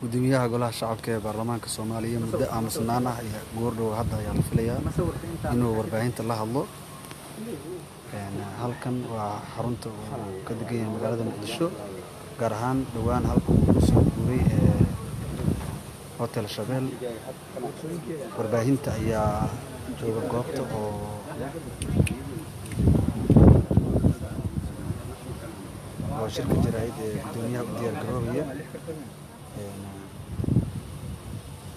gudoomiyaha golaha shacabka ee baarlamaanka Soomaaliya muddo aamusnaan ah ayaa goordhow hadda ayaa la filayaa inuu warbaahinta la hadlo. halkan waa xarunta uu ka degan yahay magaalada Muqdisho, gaar ahaan dhawaan halka uu soo guuray Hotel Shabelle. warbaahinta ayaa jooga goobta oo shirka jaraa'id ee gudoomiyaha u diyaar garoobaya.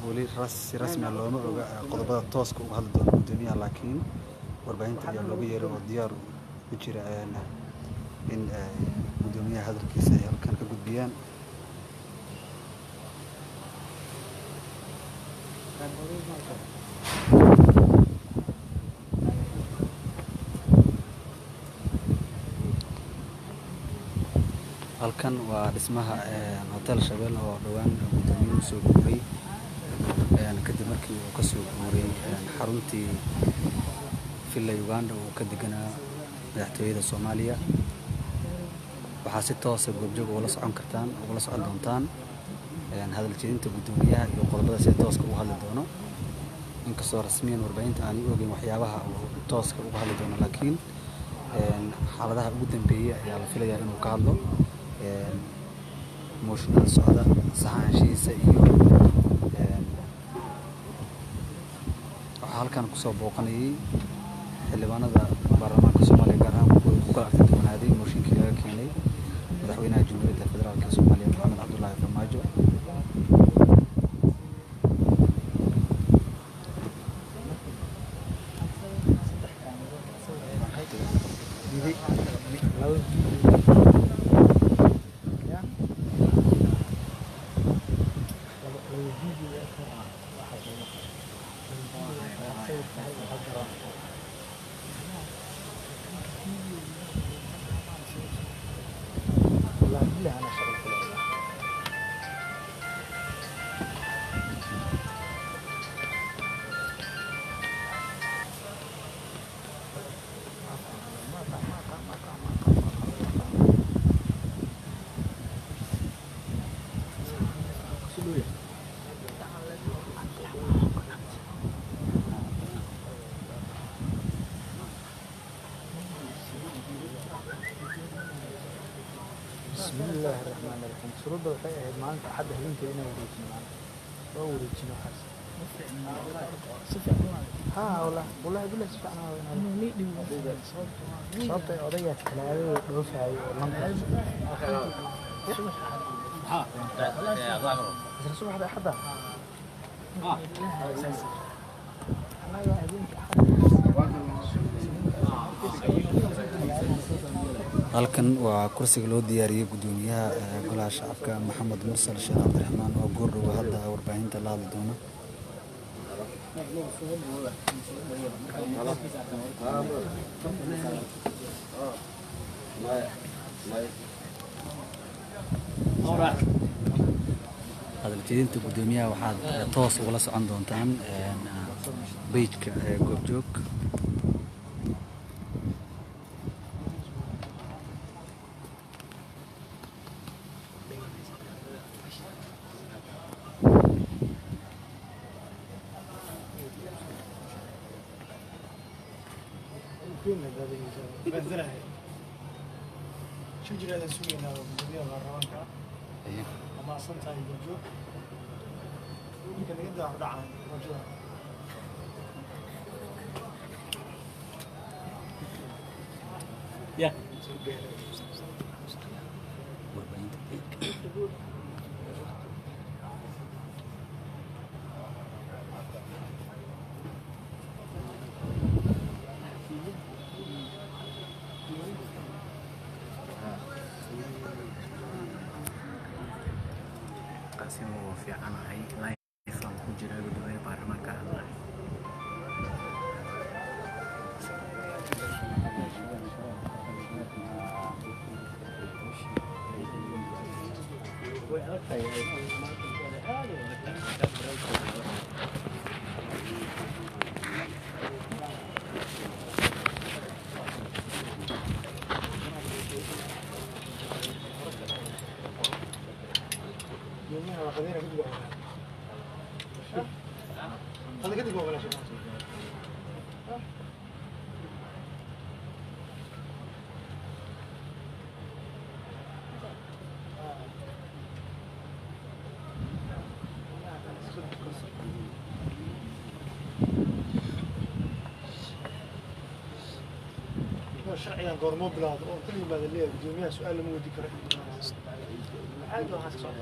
weli si rasmi ah looma oga qodobada tooska uga hadli doona gudoomiyaha, laakiin warbaahinta ayaa looga yeeray oo diyaar u jira in gudoomiyaha hadalkiisa ay halkan ka gudbiyaan. halkan waa dhismaha Hotel Shabelle oo dhawaan gudoomiyuhu soo guuray kadib markii uu ka soo guuray xaruntii Villa Uganda oo ka deganaa madaxtooyada Soomaaliya. waxaa si toos ah goobjoog ula socon doontaan hadal jeedinta gudoomiyaha iyo qodobada si toos ah uga hadli doono. inkastoo rasmiyan warbaahinta aan u ogeyn waxyaabaha uu toos ah uga hadli doono, laakiin xaaladaha ugu dambeeyay ayaa la filayaa inuu ka hadlo. mooshinada socda, saxaanshihiisa iyo waxaa halkan kusoo booqanayay xildhibaanada baarlamaanka Soomaaliya, gaar ahaan kuwa ku kala aragti duwanaaday mooshinkii laga keenay madaxweynaha Jamhuuriyadda Federaalka Soomaaliya Maxamed Cabdullaahi Farmaajo. بسم الله الرحمن الرحيم. شروط الحقيقة معناته حد هلين كلنا وريجنا وريجنا حس. ها والله يقول لك سبحان الله. صوت أضيع كلامي ودوسها ولم. ها. يا ظاهر. بس الصبح هذا حدا. أنا يا أبيك halkan waa kursiga loo diyaariyay gudoomiyaha golaha shacabka Maxamed Mursal Sheekh Cabdiraxmaan oo goordhow hadda warbaahinta la hadli doona. hadal jeedinta gudoomiyaha waxaad toos ugala socon doontaan page-ka goobjoog. شو جرى هذا السوق هنا بالجميع غرامك؟ أيه. وما أصلاً تاني موجود. يمكن يقدر دعم موجود. يا. Kasih fiican ahay live aan ku jira gudoomiyaha baarlamaanka hadla. شرعيا قرمو بلاد oo kaliya baad leeyahay gudoomiyaha su'aal lama wadi karo maxaad loo xasoo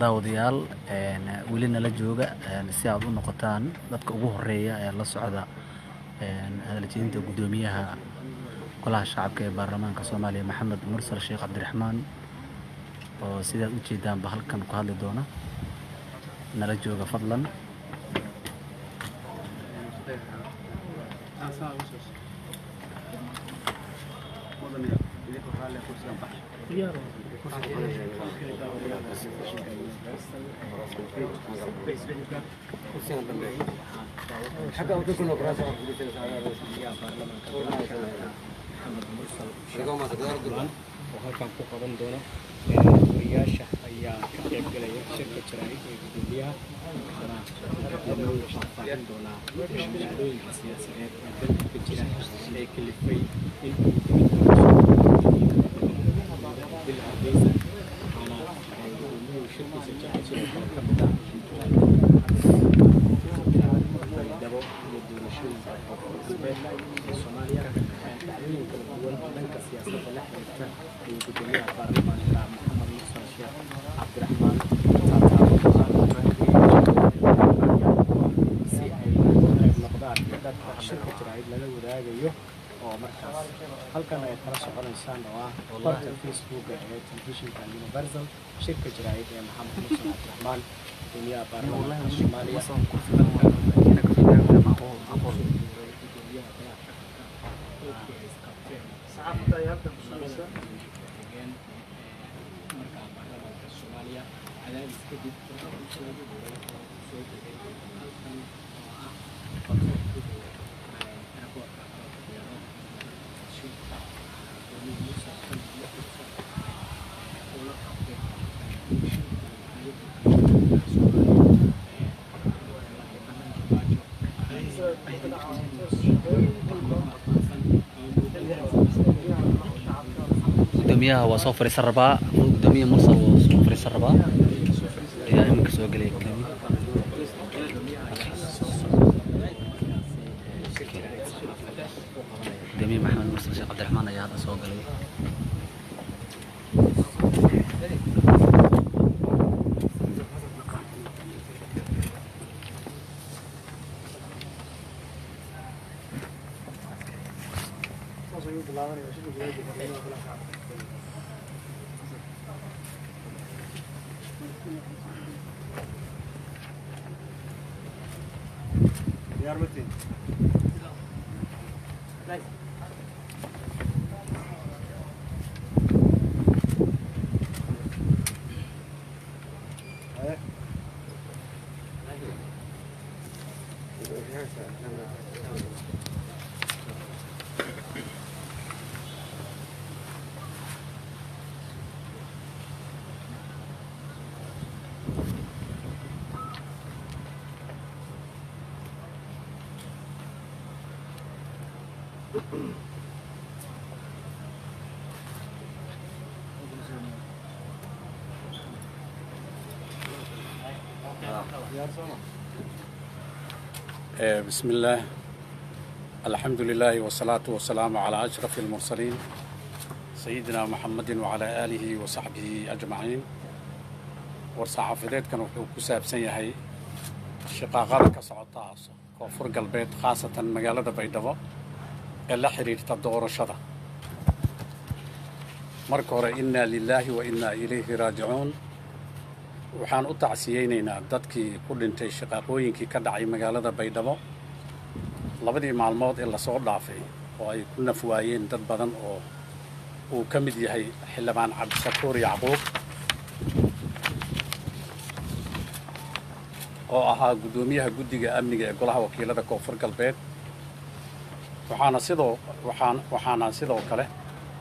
daawadayaal weli nala jooga si aad u noqotaan dadka ugu horeeya ee la socda hadaljeedinta gudoomiyaha golaha shacabka ee baarlamaanka Soomaaliya Maxamed Mursal Sheekh Cabdiraxmaan oo sidaad u jeedaanba halkan ku hadli doona nala jooga fadlan halkan ku qaban doono wariyaasha ayaa ka qayb galaya shirka jaraa'id ee gudoomiyaha faahfaahin doonaa mashruucyada siyaasadeed ee dalka ka jira ee kalifay in uu bil Hargeysa waxaana gudoomiyuhu shirkiisa jaraa'id sidoo kale ka mid ah dabo iyo doorashooyinka galbeed ee Soomaaliya dhacdooyin kala duwan dhanka siyaasadda la xiriirta iyo gudoomiyaha baarlamaanka Maxamed Mursal Sheekh Cabdiraxmaan si ay qayb noqdaan dadka shirka jaraa'id lala wadaagayo oo markaas halkan ay kala soconaysaan oo ah barta Facebook ee telefishinka Universal shirka jaraa'id ee Maxamed Mursal Cabdiraxmaan gudoomiyaha baarlamaanka Soomaaliya saxaafadda ay halkan ku sugaysa markaa baarlamaanka Soomaaliya cadaadis kadib halkan oo ah gudoomiyaha waa soo fariisan rabaa gudoomiye mursal waa soo fariisan rabaa ayaa iminka soo gelay kelmi gudoomiye maxamed mursal sheekh cabdiraxmaan ayaa hadda soo galay بسم الله الحمد لله والصلاة والسلام على أشرف المرسلين سيدنا محمد وعلى آله وصحبه أجمعين والصحافيات كانوا كساب سيهي شقاقات كسعطاس وفرق البيت خاصة مقالة بيضاء إلا حرير تدور الشضا مركور إنا لله وإنا إليه راجعون waxaan u tacsiyeynaynaa dadkii ku dhintay shaqaaqooyinkii ka dhacay magaalada Baydhabo labadii maalmood ee la soo dhaafay oo ay ku naf waayeen dad badan oo uu ka mid yahay xildhibaan Cabdishakuur Yacquub oo ahaa gudoomiyaha guddiga amniga ee golaha wakiilada Koonfur Galbeed waxaana sidoo kale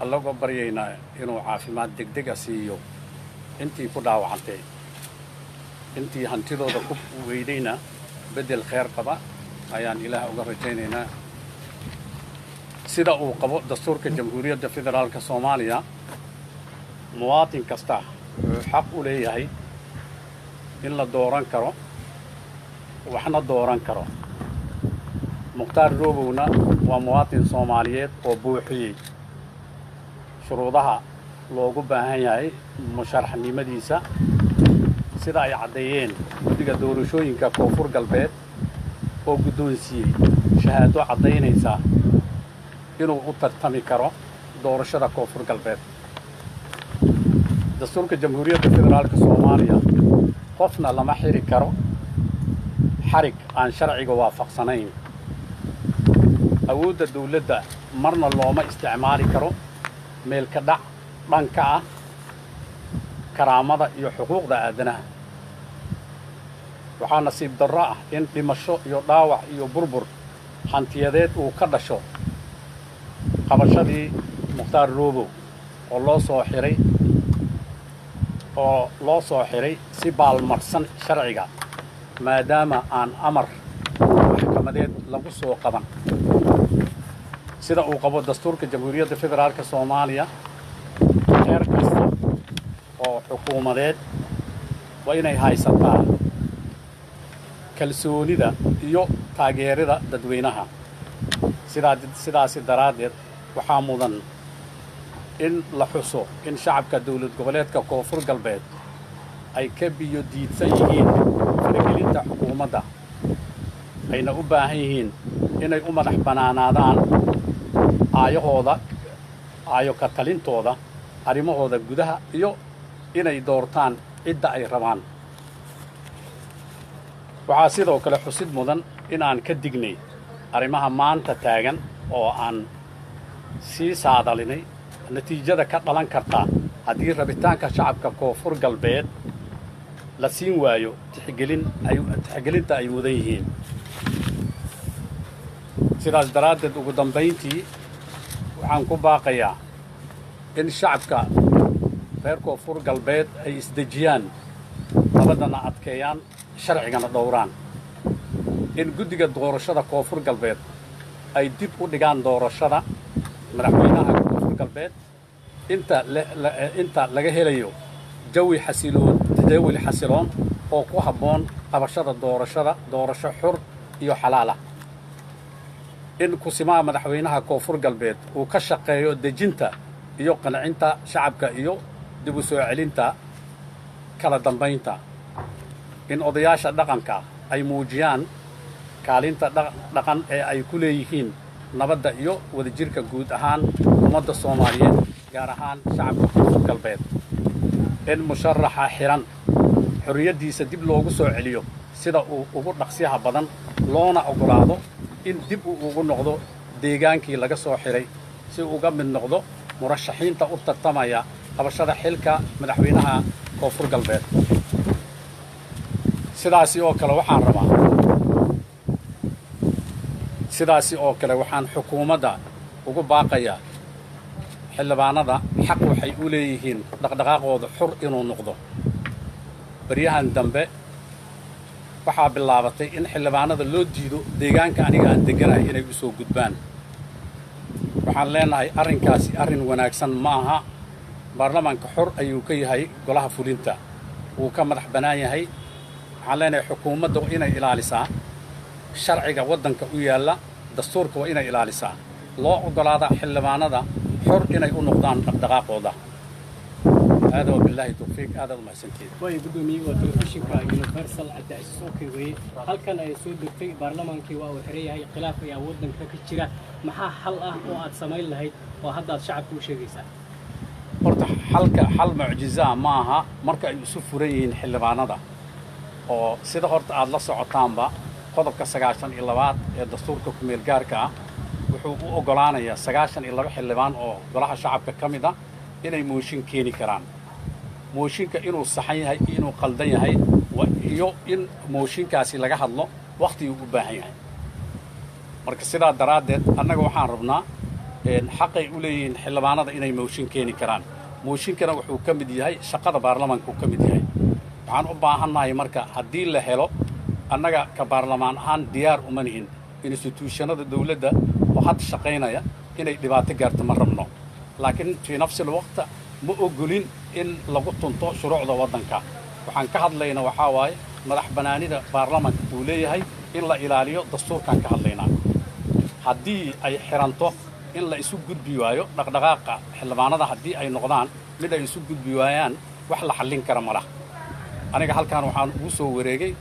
allaga baryaynaa inuu caafimaad degdeg ah siiyo intii ku dhaawacantay intii hantidooda ku weydayna bedel khayr qaba ayaan ilaah uga rajaynaynaa sida uu qabo dastuurka jamhuuriyadda federaalka Soomaaliya muwaadin kasta wuxuu xaq u leeyahay in la dooran karo waxna dooran karo Mukhtaar Roobowna waa muwaadin Soomaaliyeed oo buuxiyay shuruudaha loogu baahan yahay musharaxnimadiisa sida ay cadeeyeen guddiga doorashooyinka Koonfur Galbeed oo guddoonsiiyey shahaado cadeynaysa inuu u tartami karo doorashada Koonfur Galbeed dastuurka jamhuuriyadda federaalka Soomaaliya qofna lama xiri karo xarig aan sharciga waafaqsanayn awoodda dawladda marna looma isticmaali karo meel ka dhac dhanka ah karaamada iyo xuquuqda aadanaha waxaa nasiib darro ah in dhimasho iyo dhaawac iyo burbur hantiyadeed uu ka dhasho qabashadii Mukhtaar Roobow oo loo soo xiray si baalmarsan sharciga maadaama aan amar maxkamadeed lagu soo qaban sida uu qabo dastuurka jamhuuriyadda federaalka Soomaaliya heer kasta oo xukuumadeed waa inay haysataa kalsoonida iyo taageerada dadweynaha sidaas daraaddeed waxaa mudan in la xuso in shacabka dawlad goboleedka Koonfur Galbeed ay ka biyo diidsan yihiin faragelinta xukuumadda ayna u baahan yihiin inay u madax banaanaadaan aayo ka talintooda arrimahooda gudaha iyo inay doortaan cidda ay rabaan waxaa sidoo kale xusid mudan in aan ka dignay arrimaha maanta taagan oo aan sii saadalinay natiijada ka dhalan karta haddii rabitaanka shacabka Koonfur Galbeed la siin waayo tixgelinta ay mudan yihiin sidaas daraaddeed ugu dambayntii waxaan ku baaqayaa in shacabka reer koonfur galbeed ay isdejiyaan nabadana adkeeyaan sharcigana dhowraan in guddiga doorashada koonfur galbeed ay dib u dhigaan doorashada madaxweynaha koonfur galbeed inta laga helayo jawi xasiloon oo ku habboon qabashada doorasho xur iyo xalaala in kusimaha madaxweynaha koonfur galbeed uu ka shaqeeyo dejinta iyo qancinta shacabka iyo dib u soo celinta kala dambaynta in odayaasha dhaqanka ay muujiyaan kaalinta dhaqan ee ay ku leeyihiin nabadda iyo wadajirka guud ahaan ummadda Soomaaliyeed gaar ahaan shacabka koonfur galbeed in musharaxa xiran xorriyadiisa dib loogu soo celiyo sida uu ugu dhaqsiyaha badan loona ogolaado in dib uu ugu noqdo deegaankii laga soo xiray si uu uga mid noqdo murashaxiinta u tartamaya qabashada xilka madaxweynaha koonfur galbeed sidaasi oo kale waxaan xukuumadda ugu baaqayaa xildhibaanada xaq waxay u leeyihiin dhaqdhaqaaqooda xur inuu noqdo baryahan dambe waxaa bilaabatay in xildhibaanada loo diido deegaanka aniga aan deganahay inay u soo gudbaan waxaan leenahay arrinkaasi arrin wanaagsan ma aha baarlamaanka xor ayuu ka yahay golaha fulinta wuu ka madax bannaan yahay waxaan leenahay xukuumadda waa inay ilaalisaa sharciga waddanka u yaalla dastuurka waa inay ilaalisaa loo ogolaada xildhibaanada xor inay u noqdaan dhaqdhaqaaqooda هذا وبالله توفيق هذا ما سنتين. way gudoomiye oo telefishinka Universal Advice oo kay halkan ay soo degtay baarlamaankii waa uu xireeyay khilaaf ay wadanka ka jira maxaa xal ah oo aad sameyn lahayd oo hadda shacabku u sheegaysaa horta xal mucjiza ma aha marka ay isu furayeen xildhibaanada oo sida horta aad la socotaanba qodobka 92 ee dastuurka ku meel gaarka ah wuxuu u ogolaanayaa 92 xildhibaan oo golaha shacabka kamid ah inay mooshin keeni karaan mooshinka inuu saxan yahay inuu qaldan yahay iyo in mooshinkaasi laga hadlo waqti uu u baahan yahay marka sidaa daraaddeed annaga waxaan rabnaa xaqay u leeyihiin xildhibaanada inay mooshin keeni karaan mooshinkana wuxuu ka mid yahay shaqada baarlamaanka uu ka mid yahay waxaan u baahannahay marka haddii la helo annaga ka baarlamaan ahaan diyaar uma nihin instituushanada dawladda oo hadda shaqaynaya inay dhibaato gaarto ma rabno laakiin fi nafsi alwaqt ma ogolin in lagu tunto shuruucda waddanka waxaan ka hadlaynaa waxaa waaye madax banaanida baarlamaanka uu leeyahay in la ilaaliyo dastuurkan ka hadlaynaa haddii ay xiranto in la isu gudbi waayo dhaqdhaqaaqa xildhibaanada haddii ay noqdaan mid ay isu gudbi waayaan wax la xallin kara ma laha aniga halkan waxaan ugu soo wareegay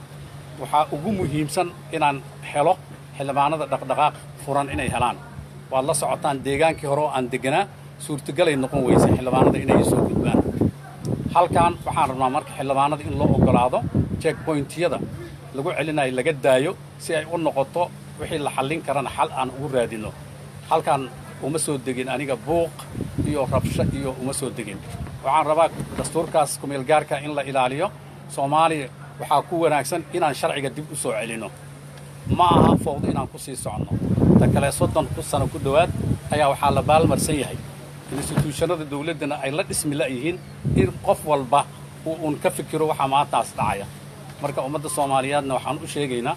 waxaa ugu muhiimsan inaan helo xildhibaanada dhaqdhaqaaq furan inay helaan waad la socotaan deegaankii hore oo aan deganaa suurtagalay noqon weysa xildhibaanada inay soo gudbaan halkan waxaan rabnaa marka xildhibaanada in loo ogolaado checkpointiyada lagu celinayo laga daayo si ay u noqoto wixii la xallin karana xal aan ugu raadino halkan uma soo degin aniga buuq iyo rabsho iyo uma soo degin waxaan rabaa dastuurkaas ku meel gaarka in la ilaaliyo Soomaaliya waxaa ku wanaagsan inaan sharciga dib u soo celino ma aha fowdo inaan ku sii socono ta kale 30 sano ku dhawaad ayaa waxaa la baalmarsan yahay instituushanada dawladana ay la dhismi laayihiin in qof walba uu ka fikiro waxa maantaas dhacaya marka ummadda Soomaaliyeedna waxaan u sheegaynaa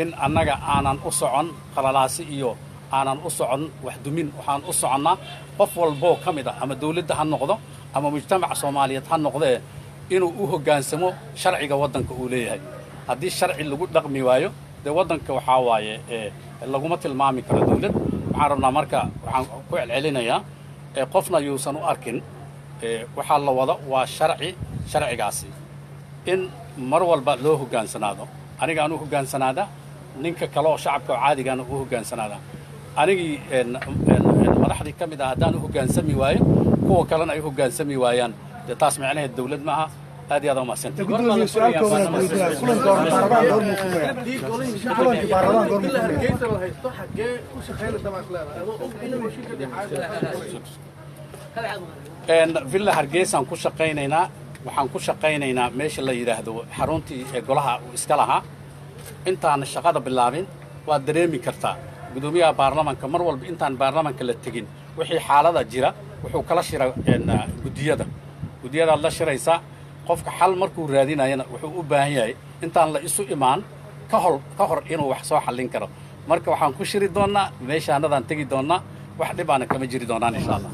in annaga aanan u socon qalalaasi iyo aanan u socon wax dumin waxaan u soconnaa qof walba kamid ah ama dawladda ha noqdo ama mujtamaca Soomaaliyeed ha noqdee inuu u hoggaansamo sharciga waddanka uu leeyahay haddii sharci lagu dhaqmi waayo dee waddanka waxaa waaye laguma tilmaami karo dawlad waxaan rabnaa marka waxaan ku celcelinayaa qofna yuusan u arkin waxaa la wada waa sharcigaasi in mar walba loo hoggaansanaado aniga aan u hoggaansanaada ninka kale oo shacabka caadigaana u hoggaansanaada anigii madaxdii ka mid ah haddaan u hoggaansami waayo kuwa kalena ay u hoggaansami waayaan dee taas macnaheed dawlad maaha aad iyo aad uma santi villa hargeysaan ku shaqaynaynaa waxaan ku shaqaynaynaa meesha la yiraahdo xaruntii golaha iska lahaa intaan shaqada bilaabin waad dareemi kartaa gudoomiyaha baarlamaanka mar walba intaan baarlamaanka la tegin wixii xaalada jira wuxuu kala shira guddiyadaad la shiraysaa qofka xal markuu raadinayana wuxuu u baahan yahay intaan la isu imaan ka hor inuu wax soo xallin karo marka waxaan ku shiri doonnaa meeshaanadaan tegi doonnaa wax dhibaana kama jiri doonaan insha allah